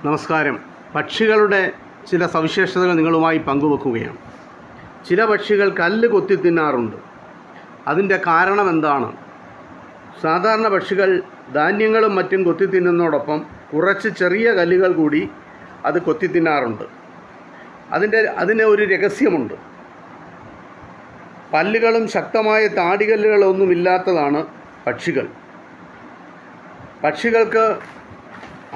നമസ്കാരം. പക്ഷികളുടെ ചില സവിശേഷതകൾ നിങ്ങളുമായി പങ്കുവെക്കുകയാണ്. ചില പക്ഷികൾ കല്ല് കൊത്തി തിന്നാറുണ്ട്. അതിൻ്റെ കാരണം എന്താണ്? സാധാരണ പക്ഷികൾ ധാന്യങ്ങളും മറ്റും കൊത്തി തിന്നുന്നതോടൊപ്പം കുറച്ച് ചെറിയ കല്ലുകൾ കൂടി അത് കൊത്തി തിന്നാറുണ്ട്. അതിന് ഒരു രഹസ്യമുണ്ട്. പല്ലുകളും ശക്തമായ താടികല്ലുകളൊന്നുമില്ലാത്തതാണ് പക്ഷികൾ. പക്ഷികൾക്ക്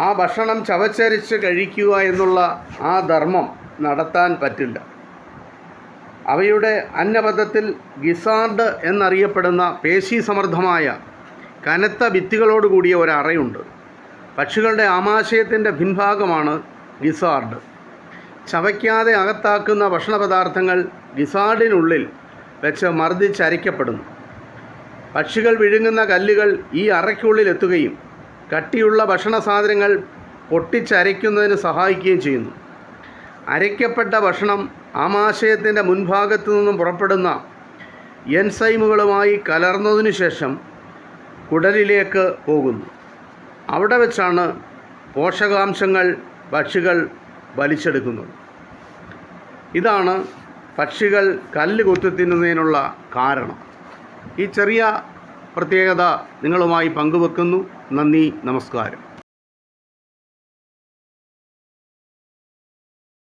ആ ഭക്ഷണം ചവച്ചരിച്ച് കഴിക്കുക എന്നുള്ള ആ ധർമ്മം നടത്താൻ പറ്റില്ല. അവയുടെ അന്നപഥത്തിൽ ഗിസാർഡ് എന്നറിയപ്പെടുന്ന പേശീസമൃദ്ധമായ കനത്ത ഭിത്തികളോടുകൂടിയ ഒരറയുണ്ട്. പക്ഷികളുടെ ആമാശയത്തിൻ്റെ പിൻഭാഗമാണ് ഗിസാർഡ്. ചവയ്ക്കാതെ അകത്താക്കുന്ന ഭക്ഷണപദാർത്ഥങ്ങൾ ഗിസാർഡിനുള്ളിൽ വെച്ച് മർദ്ദിച്ചരയ്ക്കപ്പെടുന്നു. പക്ഷികൾ വിഴുങ്ങുന്ന കല്ലുകൾ ഈ അറയ്ക്കുള്ളിൽ എത്തുകയും കട്ടിയുള്ള ഭക്ഷണ സാധനങ്ങൾ പൊട്ടിച്ചരയ്ക്കുന്നതിന് സഹായിക്കുകയും ചെയ്യുന്നു. അരയ്ക്കപ്പെട്ട ഭക്ഷണം ആമാശയത്തിൻ്റെ മുൻഭാഗത്തു നിന്നും പുറപ്പെടുന്ന എൻസൈമുകളുമായി കലർന്നതിനു ശേഷം കുടലിലേക്ക് പോകുന്നു. അവിടെ വെച്ചാണ് പോഷകാംശങ്ങൾ പക്ഷികൾ വലിച്ചെടുക്കുന്നത്. ഇതാണ് പക്ഷികൾ കല്ല് കൊത്തി തിന്നുന്നതിനുള്ള കാരണം. ഈ ചെറിയ പ്രത്യേകത നിങ്ങളുമായി പങ്കുവെക്കുന്നു. നന്ദി, നമസ്കാരം.